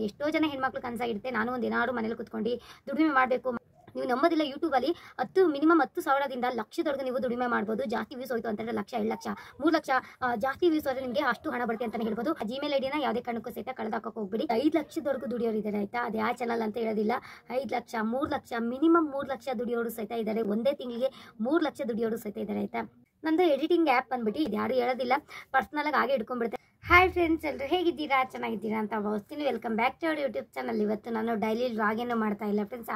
ಎಷ್ಟೋ ಜನ ಹೆಣ್ಮಕ್ಳು ಕನಸಾಗಿರುತ್ತೆ ನಾನು ಒಂದು ಏನಾದ್ರು ಮನೇಲಿ ಕುತ್ಕೊಂಡು ದುಡಿಮೆ ಮಾಡಬೇಕು. ನೀವು ನಂಬೋದಿಲ್ಲ, ಯೂಟ್ಯೂಬಲ್ಲಿ ಮಿನಿಮಮ್ 10,000ದಿಂದ ಲಕ್ಷದವರೆಗೂ ನೀವು ದುಡಿಮೆ ಮಾಡ್ಬೋದು. ಜಾಸ್ತಿ ವ್ಯೂಸ್ ಹೋಯ್ತು ಅಂತಂದರೆ ಲಕ್ಷ, 2 ಲಕ್ಷ, 3 ಲಕ್ಷ ಜಾಸ್ತಿ ವ್ಯೂಸ್ ಹೋದ್ರೆ ನಿಮಗೆ ಅಷ್ಟು ಹಣ ಬರುತ್ತೆ ಅಂತಲೇ ಹೇಳ್ಬೋದು. ಜಿಮೇಲ್ ಐಡಿನ ಯಾವುದೇ ಕಾರಣಕ್ಕೂ ಸಹಿತ ಕಳೆದಾಕೋಕೆ ಹೋಗ್ಬಿಡಿ. 5 ಲಕ್ಷದವರೆಗೂ ದುಡಿಯೋರು ಇದ್ದಾರೆ ಆಯ್ತಾ. ಅದು ಯಾವ ಚಾನಲ್ ಅಂತ ಹೇಳೋದಿಲ್ಲ. 5 ಲಕ್ಷ, 3 ಲಕ್ಷ, ಮಿನಿಮಮ್ 3 ಲಕ್ಷ ದುಡಿಯೋರು ಸಹಿತ ಇದ್ದಾರೆ. ಒಂದೇ ತಿಂಗಳಿಗೆ 3 ಲಕ್ಷ ದುಡಿಯೋರು ಸಹಿತ ಇದ್ದಾರೆ ಆಯ್ತಾ. ನಂದು ಎಡಿಟಿಂಗ್ ಆ್ಯಪ್ ಬಂದ್ಬಿಟ್ಟು ಇದು ಯಾರು ಹೇಳೋದಿಲ್ಲ, ಪರ್ಸ್ನಲಾಗಿ ಹಾಗೆ ಇಟ್ಕೊಂಡ್ಬಿಡುತ್ತೆ. ಹಾಯ್ ಫ್ರೆಂಡ್ಸ್, ಎಲ್ಲರೂ ಹೇಗಿದ್ದೀರಾ? ಚೆನ್ನಾಗಿದ್ದೀರಾ ಅಂತ ಭಾವಿಸ್ತೀನಿ. Welcome back to our YouTube channel. ಇವತ್ತು ನಾನು ಡೈಲಿ ವ್ಲಾಗ್ ಏನು ಮಾಡ್ತಾ ಇಲ್ಲ ಫ್ರೆಂಡ್ಸ್.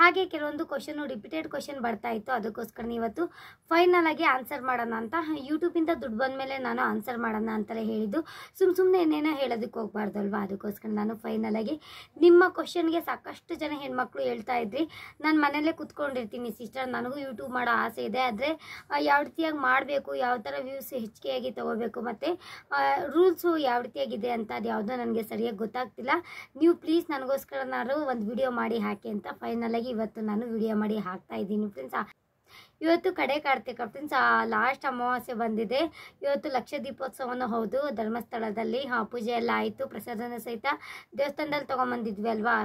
ಹಾಗೆ ಕೆಲವೊಂದು ರಿಪೀಟೆಡ್ ಕ್ವಶನ್ ಬರ್ತಾ ಇತ್ತು, ಅದಕ್ಕೋಸ್ಕರ ಇವತ್ತು ಫೈನಲ್ ಆಗಿ ಆನ್ಸರ್ ಮಾಡೋಣ ಅಂತ. ಯೂಟ್ಯೂಬಿಂದ ದುಡ್ಡು ಬಂದ ಮೇಲೆ ನಾನು ಆನ್ಸರ್ ಮಾಡೋಣ ಅಂತಲೇ ಹೇಳಿದ್ದು. ಸುಮ್ಮನೆ ಏನೇನೋ ಹೇಳೋದಕ್ಕೆ ಹೋಗ್ಬಾರ್ದು ಅಲ್ವಾ, ಅದಕ್ಕೋಸ್ಕರ ನಾನು ಫೈನಲ್ ಆಗಿ ನಿಮ್ಮ ಕ್ವಶನ್ಗೆ ಸಾಕಷ್ಟು ಜನ ಹೆಣ್ಮಕ್ಳು ಹೇಳ್ತಾ ಇದ್ರಿ, ನಾನು ಮನೇಲೇ ಕುತ್ಕೊಂಡಿರ್ತೀನಿ ಸಿಸ್ಟರ್, ನನಗೂ ಯೂಟ್ಯೂಬ್ ಮಾಡೋ ಆಸೆ ಇದೆ, ಆದರೆ ಯಾವ ರೀತಿಯಾಗಿ ಮಾಡಬೇಕು, ಯಾವ ಥರ ವ್ಯೂಸ್ ಹೆಚ್ಚಿಗೆಯಾಗಿ ತೊಗೋಬೇಕು, ಮತ್ತು ರೂಲ್ಸು ಯಾವ ರೀತಿಯಾಗಿದೆ ಅಂತ ಅದು ಯಾವುದೋ ನನಗೆ ಸರಿಯಾಗಿ ಗೊತ್ತಾಗ್ತಿಲ್ಲ. ನೀವು ಪ್ಲೀಸ್ ನನಗೋಸ್ಕರನಾದ್ರು ಒಂದು ವಿಡಿಯೋ ಮಾಡಿ ಹಾಕಿ ಅಂತ ಫೈನಲ್ ಆಗಿ ಇವತ್ತು ನಾನು ವಿಡಿಯೋ ಮಾಡಿ ಹಾಕ್ತಾ ಇದ್ದೀನಿ ಫ್ರೆಂಡ್ಸ್. ಇವತ್ತು ಕಡೆ ಕಾರ್ತಿಕ ಫ್ರೆಂಡ್ಸ್, ಲಾಸ್ಟ್ ಅಮಾವಾಸ್ಯೆ ಬಂದಿದೆ. ಇವತ್ತು ಲಕ್ಷ ದೀಪೋತ್ಸವನೂ ಹೌದು. ಧರ್ಮಸ್ಥಳದಲ್ಲಿ ಪೂಜೆ ಎಲ್ಲ ಆಯಿತು, ಪ್ರಸಾದನೂ ಸಹಿತ ದೇವಸ್ಥಾನದಲ್ಲಿ ತೊಗೊಂಬಂದಿದ್ವಿ ಅಲ್ವಾ.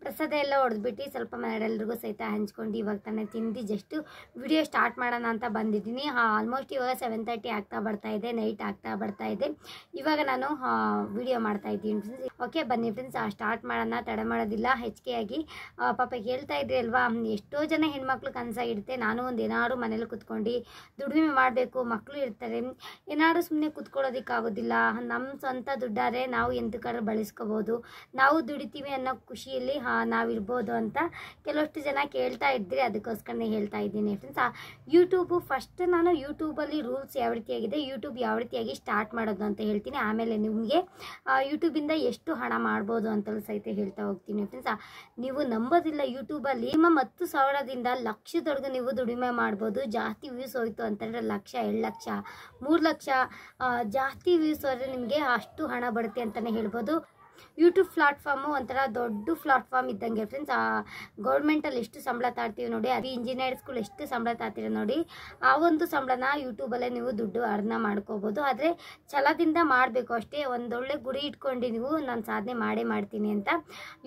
ಪ್ರಸಾದ ಎಲ್ಲ ಹೊಡೆದ್ಬಿಟ್ಟು ಸ್ವಲ್ಪ ಮನೆಯಲ್ರಿಗೂ ಸಹಿತ ಹಂಚ್ಕೊಂಡು ಇವಾಗ ತಾನೇ ತಿಂದು ಜಸ್ಟ್ ವಿಡಿಯೋ ಸ್ಟಾರ್ಟ್ ಮಾಡೋಣ ಅಂತ ಬಂದಿದ್ದೀನಿ. ಆಲ್ಮೋಸ್ಟ್ ಇವಾಗ 7:30 ಆಗ್ತಾ ಬರ್ತಾ ಇದೆ, ನೈಟ್ ಆಗ್ತಾ ಬರ್ತಾ ಇದೆ. ಇವಾಗ ನಾನು ವಿಡಿಯೋ ಮಾಡ್ತಾ ಇದ್ದೀನಿ ಫ್ರೆಂಡ್ಸ್. ಓಕೆ ಬನ್ನಿ ಫ್ರೆಂಡ್ಸ್, ಸ್ಟಾರ್ಟ್ ಮಾಡೋಣ, ತಡ ಮಾಡೋದಿಲ್ಲ. ಹೆಚ್ಚಿಗೆಯಾಗಿ ಪಾಪ ಕೇಳ್ತಾ ಇದ್ರಿ ಅಲ್ವಾ, ಎಷ್ಟೋ ಜನ ಹೆಣ್ಮಕ್ಳು ಕನಸಾಗಿರುತ್ತೆ ನಾನು ಒಂದು ಏನಾದ್ರು ಮನೇಲಿ ಕುತ್ಕೊಂಡು ದುಡಿಮೆ ಮಾಡಬೇಕು, ಮಕ್ಕಳು ಇರ್ತಾರೆ, ಏನಾದ್ರು ಸುಮ್ಮನೆ ಕುತ್ಕೊಳ್ಳೋದಕ್ಕಾಗೋದಿಲ್ಲ, ನಮ್ಮ ಸ್ವಂತ ದುಡ್ಡಾರೆ ನಾವು ಎಂತಕ್ಕಾದ್ರೂ ಬಳಸ್ಕೋಬೋದು, ನಾವು ದುಡಿತೀವಿ ಅನ್ನೋ ಖುಷಿಯಲ್ಲಿ ನಾವಿರ್ಬೋದು ಅಂತ ಕೆಲವಷ್ಟು ಜನ ಕೇಳ್ತಾ ಇದ್ರಿ. ಅದಕ್ಕೋಸ್ಕರನೇ ಹೇಳ್ತಾ ಇದ್ದೀನಿ ಫ್ರೆಂಡ್ಸ್. ಯೂಟ್ಯೂಬು ಫಸ್ಟ್ ನಾನು ಯೂಟ್ಯೂಬಲ್ಲಿ ರೂಲ್ಸ್ ಯಾವ ರೀತಿಯಾಗಿದೆ, ಯೂಟ್ಯೂಬ್ ಯಾವ ರೀತಿಯಾಗಿ ಸ್ಟಾರ್ಟ್ ಮಾಡೋದು ಅಂತ ಹೇಳ್ತೀನಿ. ಆಮೇಲೆ ನಿಮಗೆ ಯೂಟ್ಯೂಬಿಂದ ಎಷ್ಟು ಹಣ ಮಾಡ್ಬೋದು ಅಂತಲೂ ಸಹಿತ ಹೇಳ್ತಾ ಹೋಗ್ತೀನಿ ಫ್ರೆಂಡ್ಸ್. ನೀವು ನಂಬೋದಿಲ್ಲ, ಯೂಟ್ಯೂಬಲ್ಲಿ ಮಿನಿಮಮ್ 10,000ದಿಂದ ಲಕ್ಷದವರೆಗೂ ನೀವು ದುಡಿಮೆ ಮಾಡ್ಬೋದು. ಜಾಸ್ತಿ ವ್ಯೂಸ್ ಹೋಯ್ತು ಅಂತಂದರೆ ಲಕ್ಷ, 2 ಲಕ್ಷ, 3 ಲಕ್ಷ ಜಾಸ್ತಿ ವ್ಯೂಸ್ ಹೋದರೆ ನಿಮಗೆ ಅಷ್ಟು ಹಣ ಬರುತ್ತೆ ಅಂತಲೇ ಹೇಳ್ಬೋದು. ಯೂಟ್ಯೂಬ್ ಪ್ಲಾಟ್ಫಾರ್ಮು ಒಂಥರ ದೊಡ್ಡ ಪ್ಲಾಟ್ಫಾರ್ಮ್ ಇದ್ದಂಗೆ ಫ್ರೆಂಡ್ಸ್. ಗೌರ್ಮೆಂಟಲ್ಲಿ ಎಷ್ಟು ಸಂಬಳ ತಾಡ್ತೀವಿ ನೋಡಿ, ಅದು ಇಂಜಿನಿಯರ್ಸ್ಗಳು ಎಷ್ಟು ಸಂಬಳ ತಾಡ್ತೀರ ನೋಡಿ, ಆ ಒಂದು ಸಂಬಳನ ಯೂಟ್ಯೂಬಲ್ಲೇ ನೀವು ದುಡ್ಡು ಅರ್ನ ಮಾಡ್ಕೋಬೋದು. ಆದರೆ ಛಲದಿಂದ ಮಾಡಬೇಕು ಅಷ್ಟೇ. ಒಂದೊಳ್ಳೆ ಗುರಿ ಇಟ್ಕೊಂಡು ನೀವು ನಾನು ಸಾಧನೆ ಮಾಡ್ತೀನಿ ಅಂತ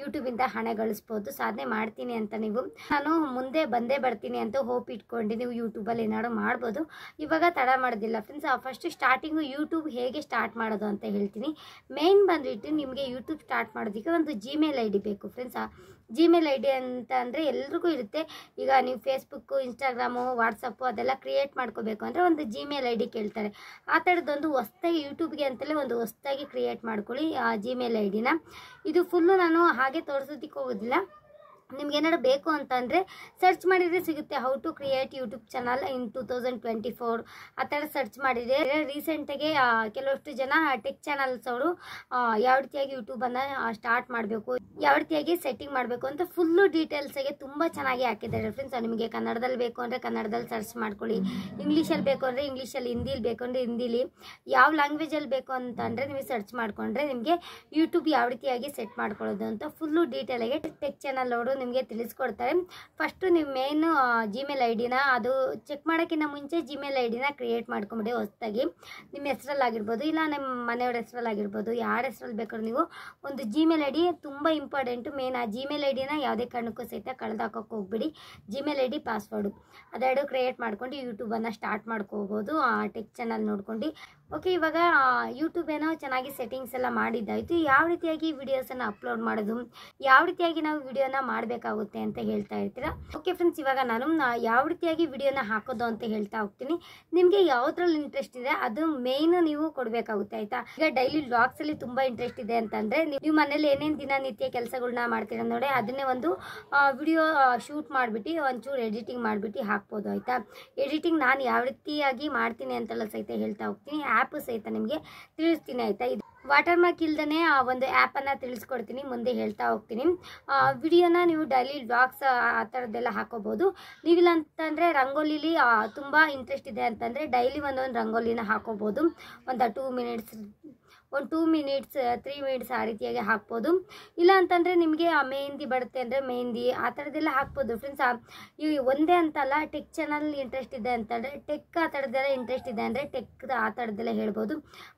ಯೂಟ್ಯೂಬಿಂದ ಹಣ ಗಳಿಸ್ಬೋದು. ಸಾಧನೆ ಮಾಡ್ತೀನಿ ಅಂತ ನೀವು ನಾನು ಮುಂದೆ ಬಂದೇ ಬರ್ತೀನಿ ಅಂತ ಹೋಪ್ ಇಟ್ಕೊಂಡು ನೀವು ಯೂಟ್ಯೂಬಲ್ಲಿ ಏನಾದ್ರು ಮಾಡ್ಬೋದು. ಇವಾಗ ತಡ ಮಾಡೋದಿಲ್ಲ ಫ್ರೆಂಡ್ಸ್. ಫಸ್ಟ್ ಸ್ಟಾರ್ಟಿಂಗು ಯೂಟ್ಯೂಬ್ ಹೇಗೆ ಸ್ಟಾರ್ಟ್ ಮಾಡೋದು ಅಂತ ಹೇಳ್ತೀನಿ. ಮೇನ್ ಬಂದುಬಿಟ್ಟು ನಿಮಗೆ ಯೂಟ್ಯೂಬ್ ಸ್ಟಾರ್ಟ್ ಮಾಡೋದಕ್ಕೆ ಒಂದು ಜಿಮೇಲ್ ಐ ಡಿ ಬೇಕು ಫ್ರೆಂಡ್ಸ್. ಜಿಮೇಲ್ ಐ ಡಿ ಅಂತ ಅಂದರೆ ಎಲ್ರಿಗೂ ಇರುತ್ತೆ. ಈಗ ನೀವು ಫೇಸ್ಬುಕ್ಕು, ಇನ್ಸ್ಟಾಗ್ರಾಮು, ವಾಟ್ಸಪ್ಪು ಅದೆಲ್ಲ ಕ್ರಿಯೇಟ್ ಮಾಡ್ಕೋಬೇಕು ಅಂದರೆ ಒಂದು ಜಿಮೇಲ್ ಐ ಡಿ ಕೇಳ್ತಾರೆ. ಆ ಥರದ್ದೊಂದು ಹೊಸ್ದಾಗಿ ಯೂಟ್ಯೂಬ್ಗೆ ಅಂತಲೇ ಒಂದು ಹೊಸ್ದಾಗಿ ಕ್ರಿಯೇಟ್ ಮಾಡ್ಕೊಳ್ಳಿ ಆ ಜಿಮೇಲ್ ಐ ಡಿನ. ಇದು ಫುಲ್ಲು ನಾನು ಹಾಗೆ ತೋರಿಸೋದಕ್ಕೆ ಹೋಗೋದಿಲ್ಲ. ನಿಮ್ಗೆ ಏನಾದ್ರು ಬೇಕು ಅಂತಂದರೆ ಸರ್ಚ್ ಮಾಡಿದರೆ ಸಿಗುತ್ತೆ. How to create YouTube channel in 2024 ಆ ಥರ ಸರ್ಚ್ ಮಾಡಿದರೆ ರೀಸೆಂಟಾಗಿ ಕೆಲವಷ್ಟು ಜನ ಟೆಕ್ ಚಾನಲ್ಸ್ ಅವರು ಯಾವ ರೀತಿಯಾಗಿ ಯೂಟ್ಯೂಬನ್ನು ಸ್ಟಾರ್ಟ್ ಮಾಡಬೇಕು, ಯಾವ ರೀತಿಯಾಗಿ ಸೆಟ್ಟಿಂಗ್ ಮಾಡಬೇಕು ಅಂತ ಫುಲ್ಲು ಡೀಟೇಲ್ಸಾಗೆ ತುಂಬ ಚೆನ್ನಾಗಿ ಹಾಕಿದ್ದಾರೆ ಫ್ರೆಂಡ್ಸ್. ನಿಮಗೆ ಕನ್ನಡದಲ್ಲಿ ಬೇಕು ಅಂದರೆ ಕನ್ನಡದಲ್ಲಿ ಸರ್ಚ್ ಮಾಡ್ಕೊಳ್ಳಿ, ಇಂಗ್ಲೀಷಲ್ಲಿ ಬೇಕು ಅಂದರೆ ಇಂಗ್ಲೀಷಲ್ಲಿ, ಹಿಂದಿಲಿ ಬೇಕು ಅಂದರೆ ಹಿಂದಿಲಿ, ಯಾವ ಲ್ಯಾಂಗ್ವೇಜಲ್ಲಿ ಬೇಕು ಅಂತಂದರೆ ನೀವು ಸರ್ಚ್ ಮಾಡಿಕೊಂಡ್ರೆ ನಿಮಗೆ ಯೂಟ್ಯೂಬ್ ಯಾವ ರೀತಿಯಾಗಿ ಸೆಟ್ ಮಾಡ್ಕೊಳ್ಳೋದು ಅಂತ ಫುಲ್ಲು ಡೀಟೇಲಾಗಿ ಟೆಕ್ ಚಾನಲ್ ಅವರು ನಿಮಗೆ ತಿಳಿಸ್ಕೊಡ್ತಾರೆ. ಫಸ್ಟು ನೀವು ಮೇನ್ ಜಿಮೇಲ್ ಐ ಡಿನ ಅದು ಚೆಕ್ ಮಾಡೋಕ್ಕಿಂತ ಮುಂಚೆ ಜಿಮೇಲ್ ಐ ಡಿನ ಕ್ರಿಯೇಟ್ ಮಾಡ್ಕೊಂಬಿಡಿ ಹೊಸದಾಗಿ. ನಿಮ್ಮ ಹೆಸರಲ್ಲಾಗಿರ್ಬೋದು, ಇಲ್ಲ ನಿಮ್ಮ ಮನೆಯವ್ರ ಹೆಸರಲ್ಲಾಗಿರ್ಬೋದು, ಯಾರ ಹೆಸರಲ್ಲಿ ಬೇಕಾದ್ರೂ ನೀವು ಒಂದು ಜಿಮೇಲ್ ಐ ಡಿ ತುಂಬ ಇಂಪಾರ್ಟೆಂಟು. ಮೇನ್ ಆ ಜಿಮೇಲ್ ಐ ಡಿನ ಯಾವುದೇ ಕಾರಣಕ್ಕೂ ಸಹಿತ ಕಳೆದಾಕೋಕೆ ಹೋಗ್ಬಿಡಿ. ಜಿಮೇಲ್ ಐ ಡಿ, ಪಾಸ್ವರ್ಡು ಅದೆರಡು ಕ್ರಿಯೇಟ್ ಮಾಡ್ಕೊಂಡು ಯೂಟ್ಯೂಬನ್ನು ಸ್ಟಾರ್ಟ್ ಮಾಡ್ಕೋಬೋದು ಟೆಕ್ ಚಾನಲ್ ನೋಡ್ಕೊಂಡು. ಓಕೆ, ಇವಾಗ ಯೂಟ್ಯೂಬ್ ಏನೋ ಚೆನ್ನಾಗಿ ಸೆಟ್ಟಿಂಗ್ಸ್ ಎಲ್ಲ ಮಾಡಿದ್ದಾಯಿತು. ಯಾವ ರೀತಿಯಾಗಿ ವಿಡಿಯೋಸನ್ನು ಅಪ್ಲೋಡ್ ಮಾಡೋದು, ಯಾವ ರೀತಿಯಾಗಿ ನಾವು ವಿಡಿಯೋನ ಮಾಡಬೇಕಾಗುತ್ತೆ ಅಂತ ಹೇಳ್ತಾ ಇರ್ತೀರಾ. ಓಕೆ ಫ್ರೆಂಡ್ಸ್, ಇವಾಗ ನಾನು ಯಾವ ರೀತಿಯಾಗಿ ವಿಡಿಯೋನ ಹಾಕೋದು ಅಂತ ಹೇಳ್ತಾ ಹೋಗ್ತೀನಿ. ನಿಮಗೆ ಯಾವುದ್ರಲ್ಲಿ ಇಂಟ್ರೆಸ್ಟ್ ಇದೆ ಅದು ಮೇಯ್ನು ನೀವು ಕೊಡಬೇಕಾಗುತ್ತೆ ಆಯಿತಾ. ಈಗ ಡೈಲಿ ವ್ಲಾಗ್ಸಲ್ಲಿ ತುಂಬ ಇಂಟ್ರೆಸ್ಟ್ ಇದೆ ಅಂತಂದರೆ ನೀವು ಮನೇಲಿ ಏನೇನು ದಿನನಿತ್ಯ ಕೆಲಸಗಳನ್ನ ಮಾಡ್ತೀರ ನೋಡಿ, ಅದನ್ನೇ ಒಂದು ವಿಡಿಯೋ ಶೂಟ್ ಮಾಡಿಬಿಟ್ಟು ಒಂಚೂರು ಎಡಿಟಿಂಗ್ ಮಾಡಿಬಿಟ್ಟು ಹಾಕ್ಬೋದು ಆಯಿತಾ. ಎಡಿಟಿಂಗ್ ನಾನು ಯಾವ ರೀತಿಯಾಗಿ ಮಾಡ್ತೀನಿ ಅಂತೆಲ್ಲ ಸಹಿತ ಹೇಳ್ತಾ ಹೋಗ್ತೀನಿ. ಆ್ಯಪ್ ಸಹಿತ ನಿಮಗೆ ತಿಳಿಸ್ತೀನಿ ಆಯಿತಾ. ಇದು ವಾಟರ್ ಮಾರ್ಕ್ ಇಲ್ದೇ ಒಂದು ಆ್ಯಪನ್ನು ತಿಳಿಸ್ಕೊಡ್ತೀನಿ, ಮುಂದೆ ಹೇಳ್ತಾ ಹೋಗ್ತೀನಿ. ವಿಡಿಯೋನ ನೀವು ಡೈಲಿ ವ್ಲಾಗ್ಸ್ ಆ ಥರದ್ದೆಲ್ಲ ಹಾಕೋಬೋದು. ನೀವಿಲ್ಲ ಅಂತಂದರೆ ರಂಗೋಲಿಲಿ ತುಂಬ ಇಂಟ್ರೆಸ್ಟ್ ಇದೆ ಅಂತಂದರೆ ಡೈಲಿ ಒಂದೊಂದು ರಂಗೋಲಿನ ಹಾಕೋಬೋದು. ಒಂದು 2 ಮಿನಿಟ್ಸ್ ಒಂದು 2 ಮಿನಿಟ್ಸ್ 3 ಮಿನಿಟ್ಸ್ ಆ ರೀತಿಯಾಗಿ ಹಾಕ್ಬೋದು. ಇಲ್ಲ ಅಂತಂದರೆ ನಿಮಗೆ ಮೆಹಂದಿ ಬರುತ್ತೆ ಅಂದರೆ ಮೆಹಂದಿ ಆ ಥರದ್ದೆಲ್ಲ ಹಾಕ್ಬೋದು ಫ್ರೆಂಡ್ಸ್. ಈ ಒಂದೇ ಅಂತಲ್ಲ, ಟೆಕ್ ಚಾನಲ್ ಇಂಟ್ರೆಸ್ಟ್ ಇದೆ ಅಂತಂದರೆ ಟೆಕ್ ಆ ಥರದ್ದೆಲ್ಲ ಇಂಟ್ರೆಸ್ಟ್ ಇದೆ ಅಂದರೆ ಟೆಕ್ ಆ ಥರದ್ದೆಲ್ಲ ಹೇಳ್ಬೋದು.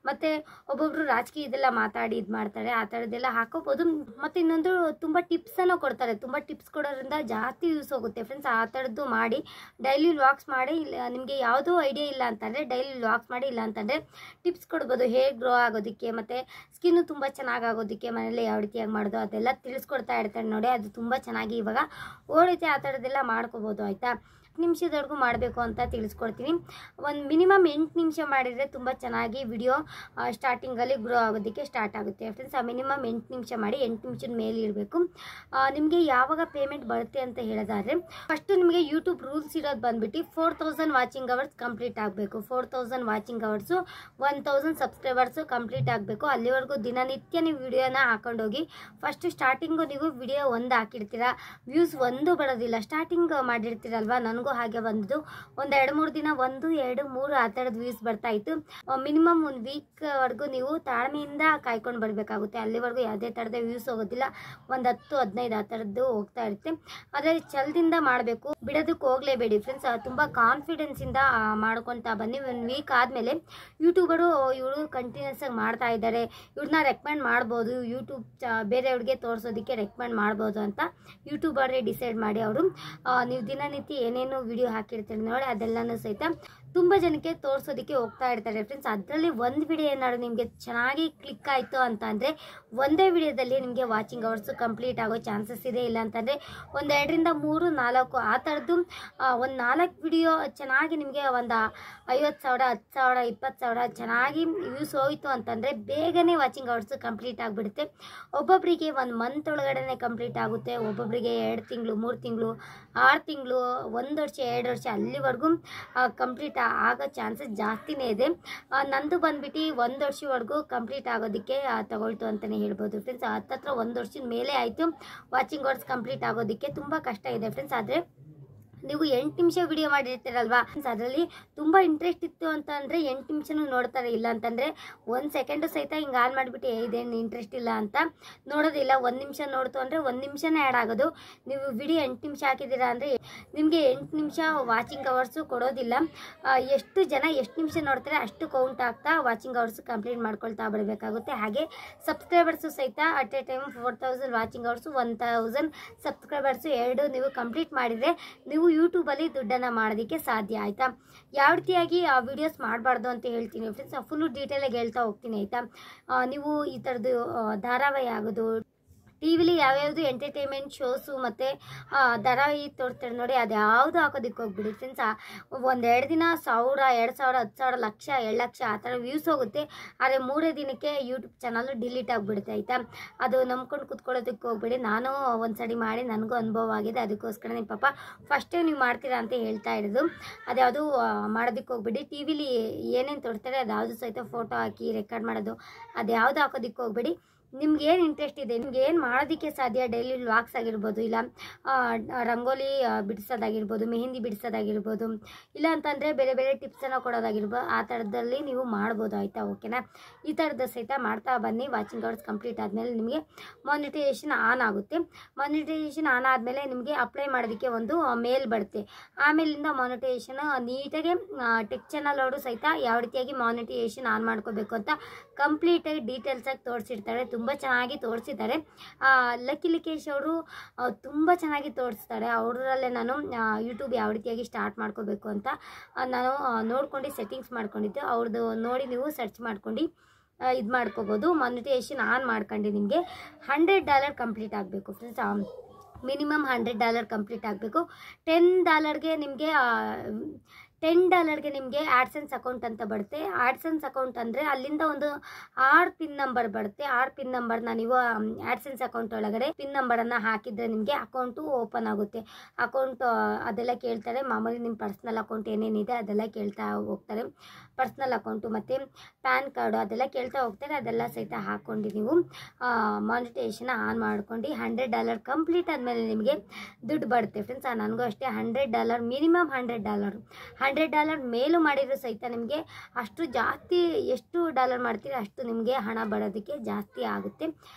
ಮತ್ತು ಒಬ್ಬೊಬ್ಬರು ರಾಜಕೀಯದೆಲ್ಲ ಮಾತಾಡಿ ಇದು ಮಾಡ್ತಾರೆ, ಆ ಥರದ್ದೆಲ್ಲ ಹಾಕೋಬೋದು. ಮತ್ತು ಇನ್ನೊಂದು ತುಂಬ ಟಿಪ್ಸನ್ನು ಕೊಡ್ತಾರೆ. ತುಂಬ ಟಿಪ್ಸ್ ಕೊಡೋದ್ರಿಂದ ಜಾಸ್ತಿ ಯೂಸ್ ಹೋಗುತ್ತೆ ಫ್ರೆಂಡ್ಸ್. ಆ ಥರದ್ದು ಮಾಡಿ ಡೈಲಿ ವ್ಲಾಗ್ಸ್ ಮಾಡಿ. ನಿಮಗೆ ಯಾವುದೂ ಐಡಿಯಾ ಇಲ್ಲ ಅಂತಂದರೆ ಡೈಲಿ ವ್ಲಾಗ್ಸ್ ಮಾಡಿ, ಇಲ್ಲ ಅಂತಂದರೆ ಟಿಪ್ಸ್ ಕೊಡ್ಬೋದು ಹೇರ್ ಗ್ರೋ ಆಗೋದಕ್ಕೆ ಮತ್ತು ಸ್ಕಿನ್ನು ತುಂಬ ಚೆನ್ನಾಗಿ ಆಗೋದಕ್ಕೆ ಮನೇಲಿ ಯಾವ ರೀತಿಯಾಗಿ ಮಾಡೋದು ಅದೆಲ್ಲ ತಿಳಿಸ್ಕೊಡ್ತಾ ಇರ್ತಾರೆ ನೋಡಿ. ಅದು ತುಂಬ ಚೆನ್ನಾಗಿ ಇವಾಗ ಓಡೈತೆ. ಆ ಥರದ್ದೆಲ್ಲ ಮಾಡ್ಕೋಬೋದು ಆಯಿತಾ. 10 ನಿಮಿಷದವರೆಗೂ ಮಾಡಬೇಕು ಅಂತ ತಿಳಿಸ್ಕೊಡ್ತೀನಿ. ಒಂದು ಮಿನಿಮಮ್ 8 ನಿಮಿಷ ಮಾಡಿದರೆ ತುಂಬ ಚೆನ್ನಾಗಿ ವಿಡಿಯೋ ಸ್ಟಾರ್ಟಿಂಗಲ್ಲಿ ಗ್ರೋ ಆಗೋದಕ್ಕೆ ಸ್ಟಾರ್ಟ್ ಆಗುತ್ತೆ ಫ್ರೆಂಡ್ಸ್. ಮಿನಿಮಮ್ 8 ನಿಮಿಷ ಮಾಡಿ, 8 ನಿಮಿಷದ ಮೇಲೆ ಇರಬೇಕು. ನಿಮಗೆ ಯಾವಾಗ ಪೇಮೆಂಟ್ ಬರುತ್ತೆ ಅಂತ ಹೇಳಿದಾದರೆ ಫಸ್ಟು ನಿಮಗೆ ಯೂಟ್ಯೂಬ್ ರೂಲ್ಸ್ ಇರೋದು ಬಂದುಬಿಟ್ಟು 4000 ವಾಚಿಂಗ್ ಅವರ್ಸ್ ಕಂಪ್ಲೀಟ್ ಆಗಬೇಕು. 4000 ವಾಚಿಂಗ್ ಅವರ್ಸು 1000 ಸಬ್ಸ್ಕ್ರೈಬರ್ಸು ಕಂಪ್ಲೀಟ್ ಆಗಬೇಕು. ಅಲ್ಲಿವರೆಗೂ ದಿನನಿತ್ಯ ನೀವು ವಿಡಿಯೋನ ಹಾಕೊಂಡೋಗಿ. ಫಸ್ಟು ಸ್ಟಾರ್ಟಿಂಗು ನೀವು ವಿಡಿಯೋ 1 ಹಾಕಿರ್ತೀರ, ವ್ಯೂಸ್ 1 ಬರೋದಿಲ್ಲ. ಸ್ಟಾರ್ಟಿಂಗ್ ಮಾಡಿರ್ತೀರಲ್ವ, ನನಗೂ ಹಾಗೆ ಬಂದು ಒಂದು 2-3 ದಿನ 1, 2, 3 ಆ ಥರದ್ದು ವ್ಯೂಸ್ ಬರ್ತಾಯಿತ್ತು. ಮಿನಿಮಮ್ 1 ವೀಕ್ವರೆಗೂ ನೀವು ತಾಳ್ಮೆಯಿಂದ ಕಾಯ್ಕೊಂಡು ಬರಬೇಕಾಗುತ್ತೆ. ಅಲ್ಲಿವರೆಗೂ ಯಾವುದೇ ಥರದ ವ್ಯೂಸ್ ಹೋಗೋದಿಲ್ಲ. ಒಂದು 10-15 ಆ ಥರದ್ದು ಹೋಗ್ತಾ ಇರುತ್ತೆ. ಆದರೆ ಛಲದಿಂದ ಮಾಡಬೇಕು, ಬಿಡೋದಕ್ಕೆ ಹೋಗಲೇಬೇಡಿ ಫ್ರೆಂಡ್ಸ್. ತುಂಬ ಕಾನ್ಫಿಡೆನ್ಸಿಂದ ಮಾಡ್ಕೊತಾ ಬನ್ನಿ. 1 ವೀಕ್ ಆದಮೇಲೆ ಯೂಟ್ಯೂಬರು ಇವರು ಕಂಟಿನ್ಯೂಸ್ ಆಗಿ ಮಾಡ್ತಾ ಇದ್ದಾರೆ, ಇವ್ರನ್ನ ರೆಕಮೆಂಡ್ ಮಾಡ್ಬೋದು, ಯೂಟ್ಯೂಬ್ ಬೇರೆಯವ್ರಿಗೆ ತೋರಿಸೋದಕ್ಕೆ ರೆಕಮೆಂಡ್ ಮಾಡ್ಬೋದು ಅಂತ ಯೂಟ್ಯೂಬರೇ ಡಿಸೈಡ್ ಮಾಡಿ ಅವರು ನೀವು ದಿನನಿತ್ಯ ಏನೇನು ವಿಡಿಯೋ ಹಾಕಿರ್ತಾರೆ ನೋಡಿ ಅದೆಲ್ಲನೂ ಸಹಿತ ತುಂಬ ಜನಕ್ಕೆ ತೋರಿಸೋದಕ್ಕೆ ಹೋಗ್ತಾ ಇರ್ತಾರೆ ಫ್ರೆಂಡ್ಸ್. ಅದರಲ್ಲಿ ಒಂದು ವಿಡಿಯೋ ಏನಾದ್ರು ನಿಮಗೆ ಚೆನ್ನಾಗಿ ಕ್ಲಿಕ್ ಆಯಿತು ಅಂತ ಅಂದರೆ ಒಂದೇ ವಿಡಿಯೋದಲ್ಲಿ ನಿಮಗೆ ವಾಚಿಂಗ್ ಅವರ್ಸು ಕಂಪ್ಲೀಟ್ ಆಗೋ ಚಾನ್ಸಸ್ ಇದೆ. ಇಲ್ಲ ಅಂತಂದರೆ 1, 2ರಿಂದ 3, 4 ಆ ಥರದ್ದು ಒಂದು 4 ವಿಡಿಯೋ ಚೆನ್ನಾಗಿ ನಿಮಗೆ ಒಂದು 50,000, 10,000, 20,000 ಚೆನ್ನಾಗಿ ವ್ಯೂಸ್ ಹೋಯಿತು ಅಂತಂದರೆ ಬೇಗನೆ ವಾಚಿಂಗ್ ಅವರ್ಸು ಕಂಪ್ಲೀಟ್ ಆಗಿಬಿಡುತ್ತೆ. ಒಬ್ಬೊಬ್ಬರಿಗೆ 1 ಮಂತ್ ಒಳಗಡೆ ಕಂಪ್ಲೀಟ್ ಆಗುತ್ತೆ, ಒಬ್ಬೊಬ್ಬರಿಗೆ 2 ತಿಂಗಳು, 3 ತಿಂಗಳು, 6 ತಿಂಗಳು, 1 ವರ್ಷ, 2 ವರ್ಷ ಅಲ್ಲಿವರೆಗೂ ಕಂಪ್ಲೀಟ್ ಆಗೋ ಚಾನ್ಸಸ್ ಜಾಸ್ತಿನೇ ಇದೆ. ನಂದು ಬಂದ್ಬಿಟ್ಟು 1 ವರ್ಷವರೆಗೂ ಕಂಪ್ಲೀಟ್ ಆಗೋದಕ್ಕೆ ತಗೊಳ್ತು ಅಂತಲೇ ಹೇಳ್ಬೋದು ಫ್ರೆಂಡ್ಸ್. ಹತ್ತತ್ರ 1 ವರ್ಷದ ಮೇಲೆ ಆಯಿತು ವಾಚಿಂಗ್ ಅವರ್ಸ್ ಕಂಪ್ಲೀಟ್ ಆಗೋದಕ್ಕೆ. ತುಂಬ ಕಷ್ಟ ಇದೆ ಫ್ರೆಂಡ್ಸ್. ಆದರೆ ನೀವು 8 ನಿಮಿಷ ವಿಡಿಯೋ ಮಾಡಿರ್ತೀರಲ್ವಾ, ಅದರಲ್ಲಿ ತುಂಬ ಇಂಟ್ರೆಸ್ಟ್ ಇತ್ತು ಅಂತ ಅಂದರೆ 8 ನಿಮಿಷನೂ ನೋಡ್ತಾರೆ. ಇಲ್ಲ ಅಂತಂದರೆ 1 ಸೆಕೆಂಡು ಸಹಿತ ಹಿಂಗೆ ಆನ್ ಮಾಡಿಬಿಟ್ಟು ಇದೇನು ಇಂಟ್ರೆಸ್ಟ್ ಇಲ್ಲ ಅಂತ ನೋಡೋದಿಲ್ಲ. 1 ನಿಮಿಷ ನೋಡ್ತು ಅಂದರೆ 1 ನಿಮಿಷನೇ ಆ್ಯಡ್ ಆಗೋದು. ನೀವು ವಿಡಿಯೋ 8 ನಿಮಿಷ ಹಾಕಿದ್ದೀರಾ ಅಂದರೆ ನಿಮಗೆ 8 ನಿಮಿಷ ವಾಚಿಂಗ್ ಅವರ್ಸು ಕೊಡೋದಿಲ್ಲ. ಎಷ್ಟು ಜನ ಎಷ್ಟು ನಿಮಿಷ ನೋಡ್ತಾರೆ ಅಷ್ಟು ಕೌಂಟ್ ಆಗ್ತಾ ವಾಚಿಂಗ್ ಅವರ್ಸು ಕಂಪ್ಲೀಟ್ ಮಾಡ್ಕೊಳ್ತಾ ಬರಬೇಕಾಗುತ್ತೆ. ಹಾಗೆ ಸಬ್ಸ್ಕ್ರೈಬರ್ಸು ಸಹಿತ at A time 4000 watching hours 1000 subscribers 2 ನೀವು ಕಂಪ್ಲೀಟ್ ಮಾಡಿದರೆ ನೀವು ಯೂಟ್ಯೂಬಲ್ಲಿ ದುಡ್ಡನ್ನು ಮಾಡೋದಕ್ಕೆ ಸಾಧ್ಯ ಆಯಿತಾ. ಯಾವ ರೀತಿಯಾಗಿ ಆ ವಿಡಿಯೋಸ್ ಮಾಡಬಾರ್ದು ಅಂತ ಹೇಳ್ತೀನಿ ಫ್ರೆಂಡ್ಸ್. ಫುಲ್ಲು ಡೀಟೇಲಾಗಿ ಹೇಳ್ತಾ ಹೋಗ್ತೀನಿ ಆಯಿತಾ. ನೀವು ಈ ಥರದ್ದು ಧಾರಾವಾಹಿ ಆಗೋದು, ಟಿ ವಿಲಿ ಯಾವ್ಯಾವುದು ಎಂಟರ್ಟೈನ್ಮೆಂಟ್ ಶೋಸು ಮತ್ತು ಧಾರಾವಾಹಿ ತೋರಿಸ್ತಾರೆ ನೋಡಿ, ಅದು ಯಾವುದು ಹಾಕೋದಕ್ಕೆ ಹೋಗ್ಬಿಡಿ ಫ್ರೆಂಡ್ಸ್. 1-2 ದಿನ 1000, 2000, 10,000, ಲಕ್ಷ, 2 ಲಕ್ಷ ಆ ಥರ ವ್ಯೂಸ್ ಹೋಗುತ್ತೆ. ಆದರೆ 3 ದಿನಕ್ಕೆ ಯೂಟ್ಯೂಬ್ ಚಾನಲ್ಲು ಡಿಲೀಟ್ ಆಗಿಬಿಡುತ್ತೆ ಆಯಿತಾ. ಅದು ನಂಬ್ಕೊಂಡು ಕೂತ್ಕೊಳ್ಳೋದಕ್ಕೆ ಹೋಗ್ಬೇಡಿ. ನಾನು ಒಂದು ಸರಿ ಮಾಡಿ ನನಗೂ ಅನುಭವ ಆಗಿದೆ. ಅದಕ್ಕೋಸ್ಕರ ನಿಮ್ಮ ಪಾಪ ಫಸ್ಟೇ ನೀವು ಮಾಡ್ತೀರಾ ಅಂತ ಹೇಳ್ತಾ ಇರೋದು. ಅದ್ಯಾವುದು ಮಾಡೋದಕ್ಕೆ ಹೋಗ್ಬೇಡಿ. ಟಿ ವಿಲಿ ಏನೇನು ತೋರಿಸ್ತಾರೆ ಅದ್ಯಾವುದು ಸಹಿತ ಫೋಟೋ ಹಾಕಿ ರೆಕಾರ್ಡ್ ಮಾಡೋದು ಅದ್ಯಾವುದು ಹಾಕೋದಕ್ಕೆ ಹೋಗ್ಬೇಡಿ. ನಿಮ್ಗೆ ಏನು ಇಂಟ್ರೆಸ್ಟ್ ಇದೆ, ನಿಮ್ಗೆ ಏನು ಮಾಡೋದಕ್ಕೆ ಸಾಧ್ಯ, ಡೈಲಿ ವ್ಲಾಗ್ಸ್ ಆಗಿರ್ಬೋದು, ಇಲ್ಲ ರಂಗೋಲಿ ಬಿಡಿಸೋದಾಗಿರ್ಬೋದು, ಮೆಹಂದಿ ಬಿಡಿಸೋದಾಗಿರ್ಬೋದು, ಇಲ್ಲ ಅಂತಂದರೆ ಬೇರೆ ಬೇರೆ ಟಿಪ್ಸನ್ನು ಕೊಡೋದಾಗಿರ್ಬೋದು, ಆ ಥರದಲ್ಲಿ ನೀವು ಮಾಡ್ಬೋದು ಆಯಿತಾ. ಓಕೆನಾ. ಈ ಥರದ್ದು ಸಹಿತ ಮಾಡ್ತಾ ಬನ್ನಿ. ವಾಚಿಂಗ್ ಅವರ್ಸ್ ಕಂಪ್ಲೀಟ್ ಆದಮೇಲೆ ನಿಮಗೆ ಮಾನಿಟೈಸೇಷನ್ ಆನ್ ಆಗುತ್ತೆ. ಮಾನಿಟೈಸೇಷನ್ ಆನ್ ಆದಮೇಲೆ ನಿಮಗೆ ಅಪ್ಲೈ ಮಾಡೋದಕ್ಕೆ ಒಂದು ಮೇಲ್ ಬರುತ್ತೆ. ಆಮೇಲಿಂದ ಮಾನಿಟೈಸೇಷನ್ ನೀಟಾಗಿ ಟೆಕ್ ಚಾನಲ್ ಅವರು ಸಹಿತ ಯಾವ ರೀತಿಯಾಗಿ ಮಾನಿಟೈಸೇಷನ್ ಆನ್ ಮಾಡ್ಕೋಬೇಕು ಅಂತ ಕಂಪ್ಲೀಟಾಗಿ ಡೀಟೇಲ್ಸಾಗಿ ತೋರಿಸಿರ್ತಾರೆ. ತುಂಬ ಚೆನ್ನಾಗಿ ತೋರಿಸಿದ್ದಾರೆ. ಲಕ್ಕಿ ಲಿಕೇಶ್ ಅವರು ತುಂಬ ಚೆನ್ನಾಗಿ ತೋರಿಸ್ತಾರೆ. ಅವರಲ್ಲೇ ನಾನು ಯೂಟ್ಯೂಬ್ ಯಾವ ರೀತಿಯಾಗಿ ಸ್ಟಾರ್ಟ್ ಮಾಡ್ಕೋಬೇಕು ಅಂತ ನಾನು ನೋಡ್ಕೊಂಡು ಸೆಟ್ಟಿಂಗ್ಸ್ ಮಾಡ್ಕೊಂಡಿದ್ದೆ. ಅವ್ರದ್ದು ನೋಡಿ ನೀವು ಸರ್ಚ್ ಮಾಡ್ಕೊಂಡು ಇದು ಮಾಡ್ಕೋಬೋದು. ಮಾನಿಟೈಸೇಷನ್ ಆನ್ ಮಾಡ್ಕೊಂಡು ನಿಮಗೆ $100 ಕಂಪ್ಲೀಟ್ ಆಗಬೇಕು ಫ್ರೆಂಡ್ಸ್. ಮಿನಿಮಮ್ $100 ಕಂಪ್ಲೀಟ್ ಆಗಬೇಕು. $10ಗೆ ನಿಮಗೆ $10ಗೆ ನಿಮಗೆ ಆಡ್ಸೆನ್ಸ್ ಅಕೌಂಟ್ ಅಂತ ಬರುತ್ತೆ. ಆಡ್ಸೆನ್ಸ್ ಅಕೌಂಟ್ ಅಂದರೆ ಅಲ್ಲಿಂದ ಒಂದು 6 ಪಿನ್ ನಂಬರ್ ಬರುತ್ತೆ. 6 ಪಿನ್ ನಂಬರ್ನ ನೀವು ಆಡ್ಸೆನ್ಸ್ ಅಕೌಂಟ್ ಒಳಗಡೆ ಪಿನ್ ನಂಬರನ್ನು ಹಾಕಿದರೆ ನಿಮಗೆ ಅಕೌಂಟು ಓಪನ್ ಆಗುತ್ತೆ. ಅಕೌಂಟ್ ಅದೆಲ್ಲ ಕೇಳ್ತಾರೆ. ಮಾಮೂಲಿ ನಿಮ್ಮ ಪರ್ಸ್ನಲ್ ಅಕೌಂಟ್ ಏನೇನಿದೆ ಅದೆಲ್ಲ ಕೇಳ್ತಾ ಹೋಗ್ತಾರೆ. ಪರ್ಸ್ನಲ್ ಅಕೌಂಟು ಮತ್ತು ಪ್ಯಾನ್ ಕಾರ್ಡು ಅದೆಲ್ಲ ಕೇಳ್ತಾ ಹೋಗ್ತಾರೆ. ಅದೆಲ್ಲ ಸಹಿತ ಹಾಕ್ಕೊಂಡು ನೀವು ಮಾನಿಟೈಸೇಷನ್ ಆನ್ ಮಾಡ್ಕೊಂಡು $100 ಕಂಪ್ಲೀಟ್ ಆದಮೇಲೆ ನಿಮಗೆ ದುಡ್ಡು ಬರುತ್ತೆ ಫ್ರೆಂಡ್ಸ್. ನನಗೂ ಅಷ್ಟೇ $100 ಮಿನಿಮಮ್ $100 $100 ಮೇಲೂ ಮಾಡಿರೋ ಸಹಿತ ನಿಮಗೆ ಅಷ್ಟು ಜಾಸ್ತಿ ಎಷ್ಟು ಡಾಲರ್ ಮಾಡ್ತೀರಿ ಅಷ್ಟು ನಿಮಗೆ ಹಣ ಬರೋದಕ್ಕೆ ಜಾಸ್ತಿ ಆಗುತ್ತೆ.